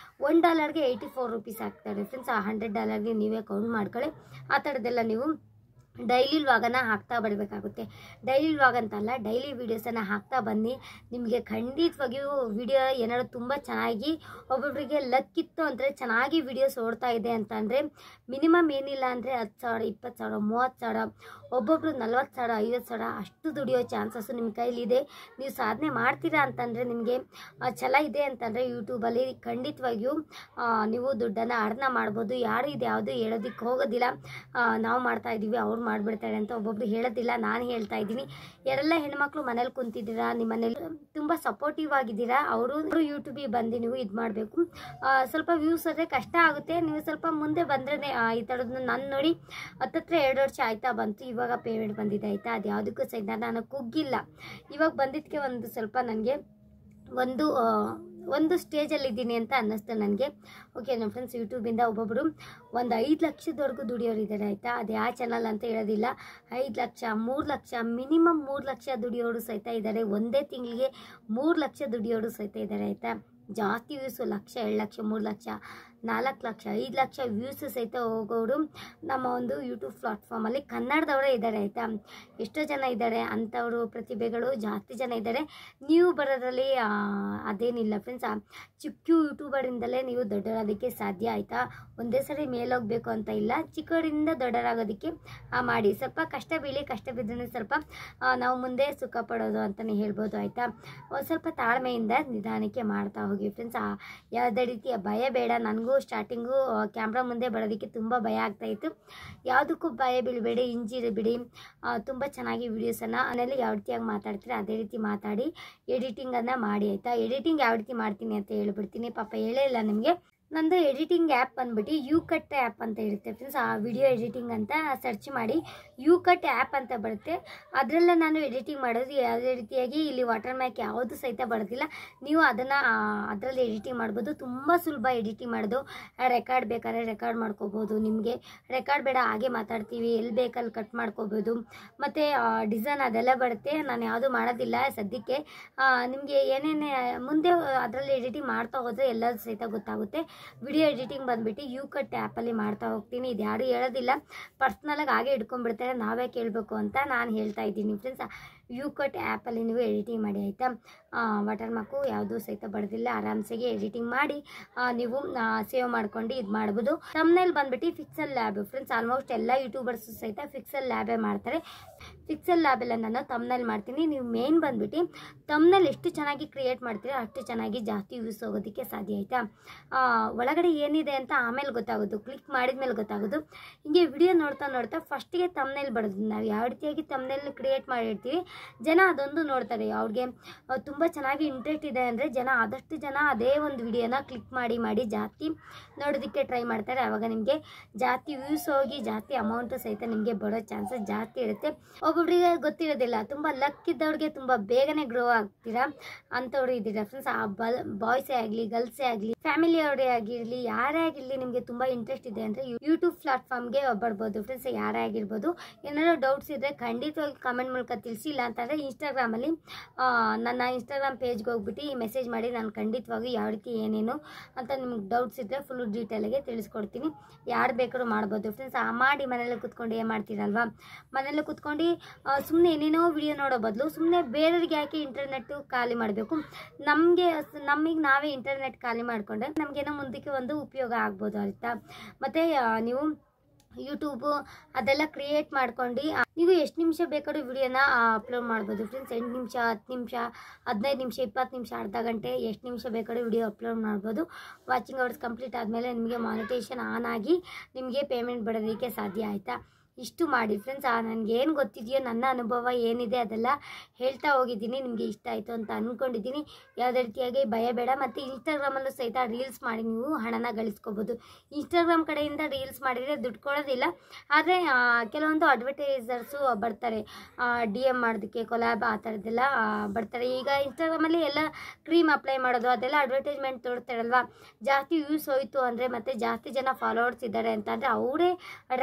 $1ಗೆ 84 ರೂಪೀಸ್ ಆಗ್ತಾರೆ ಫ್ರೆಂಡ್ಸ್. ಆ $100ಗೆ ನೀವೇ ಕೌಂಟ್ ಮಾಡ್ಕೊಳ್ಳಿ. ಆ ಥರದ್ದೆಲ್ಲ ನೀವು ಡೈಲಿ ವ್ಲಾಗನ್ನು ಹಾಕ್ತಾ ಬರಬೇಕಾಗುತ್ತೆ. ಡೈಲಿ ವ್ಲಾಗ್ ಅಂತಲ್ಲ, ಡೈಲಿ ವೀಡಿಯೋಸನ್ನು ಹಾಕ್ತಾ ಬನ್ನಿ. ನಿಮಗೆ ಖಂಡಿತವಾಗಿಯೂ ವಿಡಿಯೋ ಏನಾದ್ರು ತುಂಬ ಚೆನ್ನಾಗಿ ಒಬ್ಬೊಬ್ಬರಿಗೆ ಲಕ್ ಇತ್ತು ಅಂದರೆ ಚೆನ್ನಾಗಿ ವೀಡಿಯೋಸ್ ಓಡ್ತಾ ಇದೆ ಅಂತಂದರೆ ಮಿನಿಮಮ್ ಏನಿಲ್ಲ ಅಂದರೆ 10,000, 20,000, 30,000, ಒಬ್ಬೊಬ್ಬರು 40,000, 50,000 ಅಷ್ಟು ದುಡಿಯೋ ಚಾನ್ಸಸ್ಸು ನಿಮ್ಮ ಕೈಲಿದೆ. ನೀವು ಸಾಧನೆ ಮಾಡ್ತೀರಾ ಅಂತಂದರೆ ನಿಮಗೆ ಛಲ ಇದೆ ಅಂತಂದರೆ ಯೂಟ್ಯೂಬಲ್ಲಿ ಖಂಡಿತವಾಗಿಯೂ ನೀವು ದುಡ್ಡನ್ನು ಅರ್ನ ಮಾಡ್ಬೋದು. ಯಾರು ಇದು ಯಾವುದು ಹೇಳೋದಕ್ಕೆ ಹೋಗೋದಿಲ್ಲ, ನಾವು ಮಾಡ್ತಾ ಇದ್ದೀವಿ ಅವ್ರು ಮಾಡಿಬಿಡ್ತಾರೆ ಅಂತ ಒಬ್ಬೊಬ್ರು ಹೇಳೋದಿಲ್ಲ. ನಾನು ಹೇಳ್ತಾ ಇದ್ದೀನಿ, ಯಾರೆಲ್ಲ ಹೆಣ್ಮಕ್ಳು ಮನೇಲಿ ಕುಂತಿದ್ದೀರಾ, ನಿಮ್ಮ ಮನೇಲಿ ತುಂಬ ಸಪೋರ್ಟಿವ್ ಆಗಿದ್ದೀರಾ, ಅವರು ಯೂಟ್ಯೂಬಿಗೆ ಬಂದು ನೀವು ಇದು ಮಾಡಬೇಕು. ಸ್ವಲ್ಪ ವ್ಯೂಸ್ ಆದರೆ ಕಷ್ಟ ಆಗುತ್ತೆ. ನೀವು ಸ್ವಲ್ಪ ಮುಂದೆ ಬಂದ್ರೆ ಈ ಥರದ್ದು ನಾನು ನೋಡಿ ಹತ್ತತ್ರ 2 ವರ್ಷ ಆಯ್ತಾ ಬಂತು. ಇವಾಗ ಪೇಮೆಂಟ್ ಬಂದಿದೆ ಆಯಿತಾ. ಅದು ಯಾವುದಕ್ಕೂ ಸಹಿತ ನಾನು ಕುಗ್ಗಿಲ್ಲ. ಇವಾಗ ಬಂದಿದ್ದಕ್ಕೆ ಒಂದು ಸ್ವಲ್ಪ ನನಗೆ ಒಂದು ಸ್ಟೇಜಲ್ಲಿದ್ದೀನಿ ಅಂತ ಅನ್ನಿಸ್ತು ನನಗೆ. ಓಕೆ ನಮ್ಮ ಫ್ರೆಂಡ್ಸ್, ಯೂಟ್ಯೂಬಿಂದ ಒಬ್ಬೊಬ್ಬರು ಒಂದು 5 ಲಕ್ಷದವರೆಗೂ ದುಡಿಯೋರಿದ್ದಾರೆ ಆಯಿತಾ. ಅದು ಯಾವ ಚಾನಲ್ ಅಂತ ಹೇಳೋದಿಲ್ಲ. 5 ಲಕ್ಷ, 3 ಲಕ್ಷ, ಮಿನಿಮಮ್ 3 ಲಕ್ಷ ದುಡಿಯೋರು ಸಹಿತ ಇದ್ದಾರೆ. ಒಂದೇ ತಿಂಗಳಿಗೆ 3 ಲಕ್ಷ ದುಡಿಯೋರು ಸಹಿತ ಇದ್ದಾರೆ ಆಯಿತಾ. ಜಾಸ್ತಿ ವ್ಯೂಸು 1 ಲಕ್ಷ, 2 ಲಕ್ಷ, 3 ಲಕ್ಷ, 4 ಲಕ್ಷ, 5 ಲಕ್ಷ ವ್ಯೂಸ್ ಸಹಿತ ಹೋಗೋರು ನಮ್ಮ ಒಂದು ಯೂಟ್ಯೂಬ್ ಪ್ಲಾಟ್ಫಾರ್ಮಲ್ಲಿ ಕನ್ನಡದವರೇ ಇದ್ದಾರೆ ಆಯಿತಾ. ಎಷ್ಟೋ ಜನ ಇದ್ದಾರೆ ಅಂಥವರು, ಪ್ರತಿಭೆಗಳು ಜಾಸ್ತಿ ಜನ ಇದ್ದಾರೆ. ನೀವು ಬರೋದ್ರಲ್ಲಿ ಅದೇನಿಲ್ಲ ಫ್ರೆಂಡ್ಸ್. ಚಿಕ್ಕ ಯೂಟ್ಯೂಬರಿಂದಲೇ ನೀವು ದೊಡ್ಡರಾಗೋದಕ್ಕೆ ಸಾಧ್ಯ ಆಯಿತಾ. ಒಂದೇ ಸರಿ ಮೇಲೋಗಬೇಕು ಅಂತ ಇಲ್ಲ, ಚಿಕ್ಕವರಿಂದ ದೊಡ್ಡರಾಗೋದಕ್ಕೆ ಮಾಡಿ. ಸ್ವಲ್ಪ ಕಷ್ಟ ಬೀಳಿ, ಕಷ್ಟ ಬಿದ್ದರೆ ಸ್ವಲ್ಪ ನಾವು ಮುಂದೆ ಸುಖ ಪಡೋದು ಅಂತಲೇ ಹೇಳ್ಬೋದು ಆಯಿತಾ. ಒಂದು ಸ್ವಲ್ಪ ತಾಳ್ಮೆಯಿಂದ ನಿಧಾನಕ್ಕೆ ಮಾಡ್ತಾ ಹೋಗಿ ಫ್ರೆಂಡ್ಸ್. ಯಾವುದೇ ರೀತಿಯ ಭಯ ಬೇಡ. ನನಗೂ ಸ್ಟಾರ್ಟಿಂಗು ಕ್ಯಾಮ್ರಾ ಮುಂದೆ ಬರೋದಕ್ಕೆ ತುಂಬ ಭಯ ಆಗ್ತಾಯಿತ್ತು. ಯಾವುದಕ್ಕೂ ಭಯ ಬೀಳಬೇಡಿ, ಬಿಡಿ. ತುಂಬ ಚೆನ್ನಾಗಿ ವೀಡಿಯೋಸನ್ನು ಮನೇಲಿ ಯಾವ ರೀತಿಯಾಗಿ ಮಾತಾಡ್ತೀರಿ ಅದೇ ರೀತಿ ಮಾತಾಡಿ ಎಡಿಟಿಂಗನ್ನು ಮಾಡಿ ಆಯಿತಾ. ಎಡಿಟಿಂಗ್ ಯಾವ ರೀತಿ ಮಾಡ್ತೀನಿ ಅಂತ ಹೇಳ್ಬಿಡ್ತೀನಿ. ಪಾಪ ಹೇಳೇ ಇಲ್ಲ ನಿಮಗೆ. ನಂದು ಎಡಿಟಿಂಗ್ ಆ್ಯಪ್ ಬಂದ್ಬಿಟ್ಟು ಯೂಕಟ್ ಆ್ಯಪ್ ಅಂತ ಇರುತ್ತೆ ಫ್ರೆಂಡ್ಸ್. ಆ ವಿಡಿಯೋ ಎಡಿಟಿಂಗ್ ಅಂತ ಸರ್ಚ್ ಮಾಡಿ ಯೂಕಟ್ ಆ್ಯಪ್ ಅಂತ ಬರುತ್ತೆ. ಅದರಲ್ಲೇ ನಾನು ಎಡಿಟಿಂಗ್ ಮಾಡೋದು. ಯಾವುದೇ ರೀತಿಯಾಗಿ ಇಲ್ಲಿ ವಾಟರ್ ಮ್ಯಾಕ್ ಯಾವುದು ಸಹಿತ ಬರೋದಿಲ್ಲ. ನೀವು ಅದನ್ನು ಅದರಲ್ಲಿ ಎಡಿಟಿಂಗ್ ಮಾಡ್ಬೋದು. ತುಂಬ ಸುಲಭ ಎಡಿಟಿಂಗ್ ಮಾಡೋದು. ರೆಕಾರ್ಡ್ ಬೇಕಾದ್ರೆ ರೆಕಾರ್ಡ್ ಮಾಡ್ಕೋಬೋದು. ನಿಮಗೆ ರೆಕಾರ್ಡ್ ಬೇಡ ಹಾಗೆ ಮಾತಾಡ್ತೀವಿ, ಎಲ್ಲಿ ಬೇಕಲ್ಲಿ ಕಟ್ ಮಾಡ್ಕೋಬೋದು. ಮತ್ತು ಡಿಸೈನ್ ಅದೆಲ್ಲ ಬರುತ್ತೆ. ನಾನು ಯಾವುದು ಮಾಡೋದಿಲ್ಲ ಸದ್ಯಕ್ಕೆ. ನಿಮಗೆ ಏನೇನೇ ಮುಂದೆ ಅದರಲ್ಲಿ ಎಡಿಟಿಂಗ್ ಮಾಡ್ತಾ ಹೋದರೆ ಎಲ್ಲದೂ ಸಹಿತ ಗೊತ್ತಾಗುತ್ತೆ. ವಿಡಿಯೋ ಎಡಿಟಿಂಗ್ ಬಂದುಬಿಟ್ಟು ಯೂಕಟ್ ಆ್ಯಪಲ್ಲಿ ಮಾಡ್ತಾ ಹೋಗ್ತೀನಿ. ಇದು ಯಾರು ಹೇಳೋದಿಲ್ಲ, ಪರ್ಸ್ನಲಾಗಿ ಹಾಗೆ ಇಟ್ಕೊಂಡ್ಬಿಡ್ತಾರೆ, ನಾವೇ ಕೇಳಬೇಕು ಅಂತ ನಾನು ಹೇಳ್ತಾ ಇದ್ದೀನಿ ಫ್ರೆಂಡ್ಸ್. ಯೂಕಟ್ ಆ್ಯಪಲ್ಲಿ ನೀವು ಎಡಿಟಿಂಗ್ ಮಾಡಿ ಆಯಿತಾ. ವಾಟರ್ ಮಾರ್ಕು ಯಾವುದೂ ಸಹಿತ ಬರೋದಿಲ್ಲ. ಆರಾಮ್ಸೆಗೆ ಎಡಿಟಿಂಗ್ ಮಾಡಿ ನೀವು ಸೇವ್ ಮಾಡ್ಕೊಂಡು ಇದು ಮಾಡ್ಬೋದು. ತಮ್ನೇಲ್ ಬಂದುಬಿಟ್ಟು ಪಿಕ್ಸೆಲ್ ಲ್ಯಾಬ್ ಫ್ರೆಂಡ್ಸ್. ಆಲ್ಮೋಸ್ಟ್ ಎಲ್ಲ ಯೂಟ್ಯೂಬರ್ಸು ಸಹಿತ ಪಿಕ್ಸೆಲ್ ಲ್ಯಾಬೇ ಮಾಡ್ತಾರೆ. ಪಿಕ್ಸೆಲ್ ಲ್ಯಾಬೆಲ್ಲ ನಾನು ತಮ್ನೇಲ್ ಮಾಡ್ತೀನಿ. ನೀವು ಮೇನ್ ಬಂದುಬಿಟ್ಟು ತಮ್ನೇಲ್ ಎಷ್ಟು ಚೆನ್ನಾಗಿ ಕ್ರಿಯೇಟ್ ಮಾಡ್ತೀರಿ ಅಷ್ಟು ಚೆನ್ನಾಗಿ ಜಾಸ್ತಿ ವ್ಯೂಸ್ ಹೋಗೋದಕ್ಕೆ ಸಾಧ್ಯ ಆಯಿತಾ. ಒಳಗಡೆ ಏನಿದೆ ಅಂತ ಆಮೇಲೆ ಗೊತ್ತಾಗೋದು, ಕ್ಲಿಕ್ ಮಾಡಿದ ಮೇಲೆ ಗೊತ್ತಾಗೋದು. ಹಿಂಗೆ ವಿಡಿಯೋ ನೋಡ್ತಾ ನೋಡ್ತಾ ಫಸ್ಟಿಗೆ ತಮ್ನೇಲ್ ಬರೋದು. ನಾವು ಯಾವ ರೀತಿಯಾಗಿ ತಮ್ನೇಲ್ ಕ್ರಿಯೇಟ್ ಮಾಡಿರ್ತೀವಿ ಜನ ಅದೊಂದು ನೋಡ್ತಾರೆ. ಅವ್ರಿಗೆ ತುಂಬ ಚೆನ್ನಾಗಿ ಇಂಟ್ರೆಸ್ಟ್ ಇದೆ ಅಂದರೆ ಆದಷ್ಟು ಜನ ಅದೇ ಒಂದು ವಿಡಿಯೋನ ಕ್ಲಿಕ್ ಮಾಡಿ ಜಾಸ್ತಿ ನೋಡೋದಕ್ಕೆ ಟ್ರೈ ಮಾಡ್ತಾರೆ. ಆವಾಗ ನಿಮಗೆ ಜಾಸ್ತಿ ವ್ಯೂಸ್ ಹೋಗಿ ಜಾಸ್ತಿ ಅಮೌಂಟು ಸಹಿತ ನಿಮಗೆ ಬರೋ ಚಾನ್ಸಸ್ ಜಾಸ್ತಿ ಇರುತ್ತೆ. ಒಬ್ಬೊಬ್ಬರಿಗೆ ಗೊತ್ತಿರೋದಿಲ್ಲ. ತುಂಬ ಲಕ್ ಇದ್ದವ್ರಿಗೆ ತುಂಬ ಬೇಗನೆ ಗ್ರೋ ಆಗ್ತೀರಾ ಅಂಥವ್ರು ಇದ್ದೀರಾ ಫ್ರೆಂಡ್ಸ್. ಬಾಯ್ಸೇ ಆಗಲಿ, ಗರ್ಲ್ಸೇ ಆಗಲಿ, ಫ್ಯಾಮಿಲಿಯವರೇ ಆಗಿರಲಿ, ಯಾರೇ ಆಗಿರಲಿ, ನಿಮಗೆ ತುಂಬ ಇಂಟ್ರೆಸ್ಟ್ ಇದೆ ಅಂದರೆ ಯೂಟ್ಯೂಬ್ ಪ್ಲಾಟ್ಫಾರ್ಮ್ಗೆ ಬರ್ಬೋದು ಫ್ರೆಂಡ್ಸ್. ಯಾರೇ ಆಗಿರ್ಬೋದು. ಏನಾದರೂ ಡೌಟ್ಸ್ ಇದ್ದರೆ ಖಂಡಿತವಾಗಿ ಕಾಮೆಂಟ್ ಮೂಲಕ ತಿಳಿಸಿಲ್ಲ ಅಂತಂದರೆ ಇನ್ಸ್ಟಾಗ್ರಾಮಲ್ಲಿ ನನ್ನ ಇನ್ಸ್ಟಾಗ್ರಾಮ್ ಪೇಜ್ಗೆ ಹೋಗ್ಬಿಟ್ಟು ಮೆಸೇಜ್ ಮಾಡಿ. ನಾನು ಖಂಡಿತವಾಗಿ ಯಾವ ರೀತಿ ಏನೇನು ಅಂತ ನಿಮ್ಗೆ ಡೌಟ್ಸ್ ಇದ್ದರೆ ಫುಲ್ಲು ಡೀಟೇಲಾಗಿ ತಿಳಿಸ್ಕೊಡ್ತೀನಿ. ಯಾರು ಬೇಕಾದ್ರೂ ಮಾಡ್ಬೋದು ಫ್ರೆಂಡ್ಸ್. ಮಾಡಿ ಮನೇಲಿ ಕುತ್ಕೊಂಡು ಏನು ಮಾಡ್ತೀರಲ್ವಾ, ಮನೇಲಿ ಕುತ್ಕೊಂಡು ಸುಮ್ಮನೆ ಏನೇನೋ ವಿಡಿಯೋ ನೋಡೋ ಬದಲು ಸುಮ್ಮನೆ ಬೇರೆಯವ್ರಿಗೆ ಯಾಕೆ ಇಂಟರ್ನೆಟ್ಟು ಖಾಲಿ ಮಾಡಬೇಕು. ನಮಗೆ ನಾವೇ ಇಂಟರ್ನೆಟ್ ಖಾಲಿ ಮಾಡಿಕೊಂಡ್ರೆ ನಮಗೇನೋ ಮುಂದಕ್ಕೆ ಒಂದು ಉಪಯೋಗ ಆಗ್ಬೋದು ಆಯಿತಾ. ಮತ್ತು ನೀವು ಯೂಟ್ಯೂಬು ಅದೆಲ್ಲ ಕ್ರಿಯೇಟ್ ಮಾಡ್ಕೊಂಡು ನೀವು ಎಷ್ಟು ನಿಮಿಷ ಬೇಕಾದ್ರೂ ವಿಡಿಯೋನ ಅಪ್ಲೋಡ್ ಮಾಡ್ಬೋದು ಫ್ರೆಂಡ್ಸ್. 8 ನಿಮಿಷ, 10 ನಿಮಿಷ, 15 ನಿಮಿಷ, 20 ನಿಮಿಷ, ಅರ್ಧ ಗಂಟೆ, ಎಷ್ಟು ನಿಮಿಷ ಬೇಕಾದ್ರೂ ವಿಡಿಯೋ ಅಪ್ಲೋಡ್ ಮಾಡ್ಬೋದು. ವಾಚಿಂಗ್ ಅವರ್ಸ್ ಕಂಪ್ಲೀಟ್ ಆದಮೇಲೆ ನಿಮಗೆ ಮಾನಿಟೇಷನ್ ಆನ್ ಆಗಿ ನಿಮಗೆ ಪೇಮೆಂಟ್ ಬರೋದಕ್ಕೆ ಸಾಧ್ಯ ಆಯಿತಾ. ಇಷ್ಟು ಮಾಡಿ ಫ್ರೆಂಡ್ಸ್. ನನಗೇನು ಗೊತ್ತಿದೆಯೋ ನನ್ನ ಅನುಭವ ಏನಿದೆ ಅದೆಲ್ಲ ಹೇಳ್ತಾ ಹೋಗಿದ್ದೀನಿ. ನಿಮಗೆ ಇಷ್ಟ ಆಯಿತು ಅಂತ ಅಂದ್ಕೊಂಡಿದ್ದೀನಿ. ಯಾವುದೇ ರೀತಿಯಾಗಿ ಭಯ ಬೇಡ. ಮತ್ತು ಇನ್ಸ್ಟಾಗ್ರಾಮಲ್ಲೂ ಸಹಿತ ರೀಲ್ಸ್ ಮಾಡಿ ನೀವು ಹಣನ ಗಳಿಸ್ಕೋಬೋದು. ಇನ್ಸ್ಟಾಗ್ರಾಮ್ ಕಡೆಯಿಂದ ರೀಲ್ಸ್ ಮಾಡಿದರೆ ದುಡ್ಡು ಕೊಡೋದಿಲ್ಲ. ಆದರೆ ಕೆಲವೊಂದು ಅಡ್ವರ್ಟೈಸರ್ಸು ಬರ್ತಾರೆ, DM ಮಾಡೋದಕ್ಕೆ, ಕೊಲಾಬ್ ಆ ಥರದ್ದೆಲ್ಲ ಬರ್ತಾರೆ. ಈಗ ಇನ್ಸ್ಟಾಗ್ರಾಮಲ್ಲಿ ಎಲ್ಲ ಕ್ರೀಮ್ ಅಪ್ಲೈ ಮಾಡೋದು ಅದೆಲ್ಲ ಅಡ್ವರ್ಟೈಸ್ಮೆಂಟ್ ತೋರಿಸ್ತಾರಲ್ವ. ಜಾಸ್ತಿ ವ್ಯೂಸ್ ಹೋಯಿತು ಅಂದರೆ ಮತ್ತು ಜಾಸ್ತಿ ಜನ ಫಾಲೋವರ್ಸ್ ಇದ್ದಾರೆ ಅಂತಂದರೆ ಅವರೇ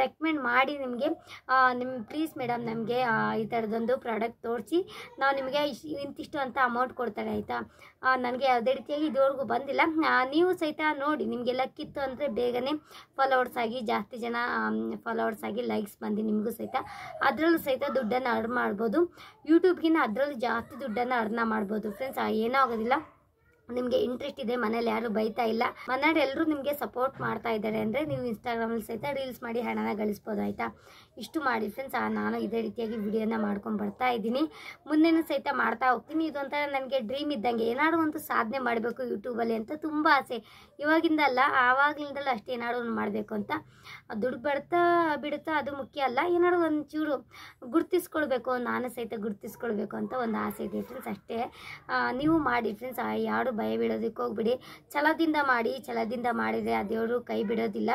ರೆಕಮೆಂಡ್ ಮಾಡಿ ನಿಮಗೆ ನನಗೆ ನಿಮ್ಮ ಪ್ಲೀಸ್ ಮೇಡಮ್ ನಮಗೆ ಈ ಥರದೊಂದು ಪ್ರಾಡಕ್ಟ್ ತೋರಿಸಿ ನಾವು ನಿಮಗೆ ಇಂತಿಷ್ಟು ಅಂತ ಅಮೌಂಟ್ ಕೊಡ್ತಾರೆ ಆಯಿತಾ. ನನಗೆ ಯಾವುದೇ ರೀತಿಯಾಗಿ ಇದುವರೆಗೂ ಬಂದಿಲ್ಲ. ನೀವು ಸಹಿತ ನೋಡಿ, ನಿಮಗೆಲ್ಲ ಕಿತ್ತು ಅಂದರೆ ಬೇಗನೆ ಫಾಲೋವರ್ಸ್ ಆಗಿ ಜಾಸ್ತಿ ಜನ ಫಾಲೋವರ್ಸ್ ಆಗಿ ಲೈಕ್ಸ್ ಬಂದು ನಿಮಗೂ ಸಹಿತ ಅದರಲ್ಲೂ ಸಹಿತ ದುಡ್ಡನ್ನು ಅರ್ನ್ ಮಾಡ್ಬೋದು. ಯೂಟ್ಯೂಬ್ಗಿನ್ನ ಅದರಲ್ಲೂ ಜಾಸ್ತಿ ದುಡ್ಡನ್ನು ಅರ್ನ್ ಮಾಡ್ಬೋದು ಫ್ರೆಂಡ್ಸ್. ಏನೂ ಆಗೋದಿಲ್ಲ. ನಿಮಗೆ ಇಂಟ್ರೆಸ್ಟ್ ಇದೆ, ಮನೇಲಿ ಯಾರು ಬೈತಾ ಇಲ್ಲ, ಮನೆಯವ್ರು ಎಲ್ಲರೂ ನಿಮಗೆ ಸಪೋರ್ಟ್ ಮಾಡ್ತಾ ಇದ್ದಾರೆ ಅಂದರೆ ನೀವು ಇನ್ಸ್ಟಾಗ್ರಾಮಲ್ಲಿ ಸಹಿತ ರೀಲ್ಸ್ ಮಾಡಿ ಹಣನ ಗಳಿಸ್ಬೋದು ಆಯಿತಾ. ಇಷ್ಟು ಮಾಡಿ ಫ್ರೆಂಡ್ಸ್. ನಾನು ಇದೇ ರೀತಿಯಾಗಿ ವಿಡಿಯೋನ ಮಾಡ್ಕೊಂಡು ಬರ್ತಾ ಇದ್ದೀನಿ, ಮುಂದೆನೂ ಸಹಿತ ಮಾಡ್ತಾ ಹೋಗ್ತೀನಿ. ಇದೊಂಥರ ನನಗೆ ಡ್ರೀಮ್ ಇದ್ದಂಗೆ, ಏನಾದ್ರು ಒಂದು ಸಾಧನೆ ಮಾಡಬೇಕು ಯೂಟ್ಯೂಬಲ್ಲಿ ಅಂತ ತುಂಬ ಆಸೆ. ಇವಾಗಿಂದ ಅಲ್ಲ, ಆವಾಗಲಿಂದಲೂ ಅಷ್ಟೇ ಏನಾದ್ರು ಒಂದು ಮಾಡಬೇಕು ಅಂತ. ದುಡ್ಡು ಬಿಡುತ್ತಾ ಅದು ಮುಖ್ಯ ಅಲ್ಲ, ಏನಾದ್ರು ಒಂಚೂರು ಗುರ್ತಿಸ್ಕೊಳ್ಬೇಕು, ನಾನು ಸಹಿತ ಗುರ್ತಿಸ್ಕೊಳ್ಬೇಕು ಅಂತ ಒಂದು ಆಸೆ ಇದೆ ಫ್ರೆಂಡ್ಸ್, ಅಷ್ಟೇ. ನೀವು ಮಾಡಿ ಫ್ರೆಂಡ್ಸ್, ಯಾರು ಭಯ ಬೀಳೋದಕ್ಕೆ ಹೋಗ್ಬಿಡಿ. ಛಲದಿಂದ ಮಾಡಿ, ಛಲದಿಂದ ಮಾಡಿದರೆ ಆ ದೇವರು ಕೈ ಬಿಡೋದಿಲ್ಲ.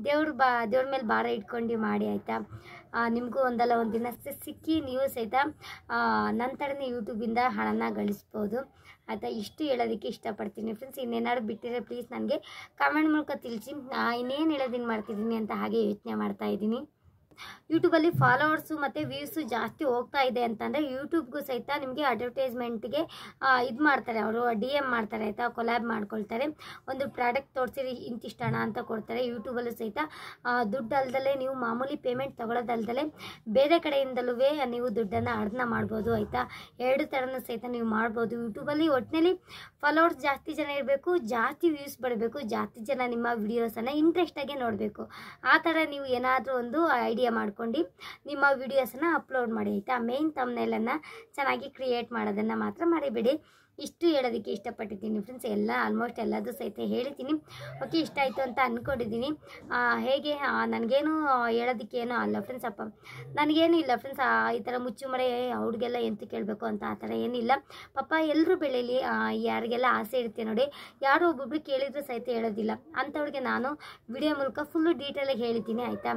ದೇವ್ರ ಮೇಲೆ ಭಾರ ಇಟ್ಕೊಂಡು ಮಾಡಿ ಆಯಿತಾ. ನಿಮಗೂ ಒಂದಲ್ಲ ಒಂದು ದಿನ ಸಿಕ್ಕಿ ನೀವು ಸಹಿತ ನಂತರನೇ ಯೂಟ್ಯೂಬಿಂದ ಹಣನ ಗಳಿಸ್ಬೋದು ಆಯಿತಾ. ಇಷ್ಟು ಹೇಳೋದಕ್ಕೆ ಇಷ್ಟಪಡ್ತೀನಿ ಫ್ರೆಂಡ್ಸ್. ಇನ್ನೇನಾದ್ರು ಬಿಟ್ಟಿದ್ರೆ ಪ್ಲೀಸ್ ನನಗೆ ಕಾಮೆಂಟ್ ಮೂಲಕ ತಿಳಿಸಿ. ಇನ್ನೇನು ಹೇಳೋದಿನ್ನು ಮಾಡ್ತಿದ್ದೀನಿ ಅಂತ ಹಾಗೆ ಯೋಚನೆ ಮಾಡ್ತಾಯಿದ್ದೀನಿ. ಯೂಟ್ಯೂಬಲ್ಲಿ ಫಾಲೋವರ್ಸು ಮತ್ತು ವ್ಯೂಸು ಜಾಸ್ತಿ ಹೋಗ್ತಾ ಇದೆ ಅಂತಂದರೆ ಯೂಟ್ಯೂಬ್ಗೂ ಸಹಿತ ನಿಮಗೆ ಅಡ್ವರ್ಟೈಸ್ಮೆಂಟ್ಗೆ ಇದು ಮಾಡ್ತಾರೆ, ಅವರು DM ಮಾಡ್ತಾರೆ ಆಯಿತಾ, ಕೊಲ್ಯಾಬ್ ಮಾಡ್ಕೊಳ್ತಾರೆ. ಒಂದು ಪ್ರಾಡಕ್ಟ್ ತೋರಿಸಿರಿ ಇಂತಿಷ್ಟು ಹಣ ಅಂತ ಕೊಡ್ತಾರೆ. ಯೂಟ್ಯೂಬಲ್ಲೂ ಸಹಿತ ದುಡ್ಡು ಅಲ್ದಲೇ ನೀವು ಮಾಮೂಲಿ ಪೇಮೆಂಟ್ ತೊಗೊಳೋದಲ್ದಲೇ ಬೇರೆ ಕಡೆಯಿಂದಲೂ ನೀವು ದುಡ್ಡನ್ನು ಅರ್ನ ಮಾಡ್ಬೋದು ಆಯಿತಾ. ಎರಡು ಥರನೂ ಸಹಿತ ನೀವು ಮಾಡ್ಬೋದು ಯೂಟ್ಯೂಬಲ್ಲಿ. ಒಟ್ಟಿನಲ್ಲಿ ಫಾಲೋವರ್ಸ್ ಜಾಸ್ತಿ ಜನ ಇರಬೇಕು, ಜಾಸ್ತಿ ವ್ಯೂಸ್ ಬರಬೇಕು, ಜಾಸ್ತಿ ಜನ ನಿಮ್ಮ ವಿಡಿಯೋಸನ್ನು ಇಂಟ್ರೆಸ್ಟಾಗಿ ನೋಡಬೇಕು. ಆ ಥರ ನೀವು ಏನಾದರೂ ಒಂದು ಐಡಿಯಾ ಮಾಡ್ಕೊಂಡು ನಿಮ್ಮ ವಿಡಿಯೋಸನ್ನು ಅಪ್ಲೋಡ್ ಮಾಡಿ ಆಯಿತಾ. ಮೇನ್ ಥಂಬ್ನೇಲನ್ನು ಚೆನ್ನಾಗಿ ಕ್ರಿಯೇಟ್ ಮಾಡೋದನ್ನು ಮಾತ್ರ ಮರಿಬೇಡಿ. ಇಷ್ಟು ಹೇಳೋದಕ್ಕೆ ಇಷ್ಟಪಟ್ಟಿದ್ದೀನಿ ಫ್ರೆಂಡ್ಸ್. ಆಲ್ಮೋಸ್ಟ್ ಎಲ್ಲದೂ ಸಹಿತ ಹೇಳಿದ್ದೀನಿ. ಓಕೆ, ಇಷ್ಟ ಆಯಿತು ಅಂತ ಅಂದ್ಕೊಂಡಿದ್ದೀನಿ. ಹೇಗೆ ನನಗೇನು ಹೇಳೋದಕ್ಕೇನೂ ಅಲ್ಲ ಫ್ರೆಂಡ್ಸ್. ನನಗೇನು ಇಲ್ಲ ಫ್ರೆಂಡ್ಸ್, ಈ ಥರ ಮುಚ್ಚುಮರೆ ಅವ್ರಿಗೆಲ್ಲ ಎಂತ ಕೇಳಬೇಕು ಅಂತ ಆ ಥರ ಏನಿಲ್ಲ. ಪಾಪ ಎಲ್ಲರೂ ಬೆಳೀಲಿ. ಯಾರಿಗೆಲ್ಲ ಆಸೆ ಇರುತ್ತೆ ನೋಡಿ, ಯಾರು ಒಬ್ಬೊಬ್ರು ಕೇಳಿದ್ರು ಸಹಿತ ಹೇಳೋದಿಲ್ಲ, ಅಂಥವ್ರಿಗೆ ನಾನು ವಿಡಿಯೋ ಮೂಲಕ ಫುಲ್ಲು ಡೀಟೇಲಾಗಿ ಹೇಳಿದ್ದೀನಿ ಆಯಿತಾ.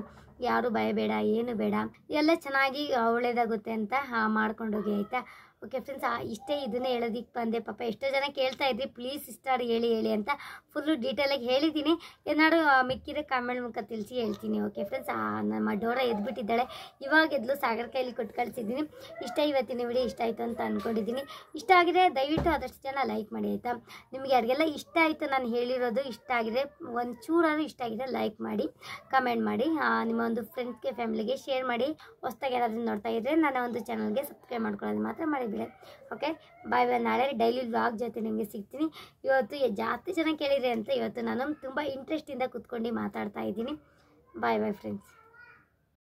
ಯಾರು ಭಯ ಬೇಡ, ಏನು ಬೇಡ, ಎಲ್ಲ ಚೆನ್ನಾಗಿ ಒಳ್ಳೆಯದಾಗುತ್ತೆ ಅಂತ ಮಾಡ್ಕೊಂಡೋಗಿ ಆಯಿತಾ. ಓಕೆ ಫ್ರೆಂಡ್ಸ್, ಇಷ್ಟೇ, ಇದನ್ನೇ ಹೇಳೋದಕ್ಕೆ ಬಂದೆ. ಪಾಪ ಎಷ್ಟೋ ಜನ ಕೇಳ್ತಾ ಇದ್ರಿ ಪ್ಲೀಸ್ ಇಷ್ಟಾರು ಹೇಳಿ ಅಂತ ಫುಲ್ಲು ಡೀಟೇಲಾಗಿ ಹೇಳಿದ್ದೀನಿ. ಏನಾದ್ರು ಮಿಕ್ಕಿದ್ರೆ ಕಾಮೆಂಟ್ ಮೂಲಕ ತಿಳಿಸಿ ಹೇಳ್ತೀನಿ. ಓಕೆ ಫ್ರೆಂಡ್ಸ್, ನಮ್ಮ ಡೋರ ಎದ್ಬಿಟ್ಟಿದ್ದಾಳೆ, ಇವಾಗ ಎದ್ಲು, ಸಾಗರ ಕೈಲಿ ಕೊಟ್ಟು ಕಳಿಸಿದ್ದೀನಿ. ಇಷ್ಟ ಇವತ್ತಿನ ವಿಡಿಯೋ ಇಷ್ಟ ಆಯಿತು ಅಂತ ಅಂದ್ಕೊಂಡಿದ್ದೀನಿ. ಇಷ್ಟ ಆಗಿದೆ ದಯವಿಟ್ಟು ಆದಷ್ಟು ಜನ ಲೈಕ್ ಮಾಡಿ ಆಯಿತಾ. ನಿಮಗೆ ಯಾರಿಗೆಲ್ಲ ಇಷ್ಟ ಆಯಿತು ನಾನು ಹೇಳಿರೋದು, ಇಷ್ಟ ಆಗಿದೆ ಒಂದು ಚೂರಾರು ಇಷ್ಟ ಆಗಿದೆ ಲೈಕ್ ಮಾಡಿ, ಕಮೆಂಟ್ ಮಾಡಿ, ನಿಮ್ಮ ಒಂದು ಫ್ರೆಂಡ್ಸ್ಗೆ ಫ್ಯಾಮಿಲಿಗೆ ಶೇರ್ ಮಾಡಿ. ಹೊಸ್ದಾಗಿ ಯಾರಾದರೂ ನೋಡ್ತಾ ಇದ್ದರೆ ನನ್ನ ಒಂದು ಚಾನಲ್ಗೆ ಸಬ್ಸ್ಕ್ರೈಬ್ ಮಾಡ್ಕೊಳ್ಳೋದು ಮಾತ್ರ ಮಾಡಿಬಿಡಿ. ಓಕೆ, ಬಾಯ್ ಬಾಯ್. ನಾಳೆ ಡೈಲಿ ವ್ಲಾಗ್ ಜೊತೆ ನಿಮಗೆ ಸಿಗ್ತೀನಿ. ಇವತ್ತು ಜಾಸ್ತಿ ಜನ ಕೇಳಿದ್ರೆ ಅಂತ ಇವತ್ತು ನಾನು ತುಂಬ ಇಂಟ್ರೆಸ್ಟಿಂದ ಕೂತ್ಕೊಂಡು ಮಾತಾಡ್ತಾ ಇದ್ದೀನಿ. ಬಾಯ್ ಬಾಯ್ ಫ್ರೆಂಡ್ಸ್.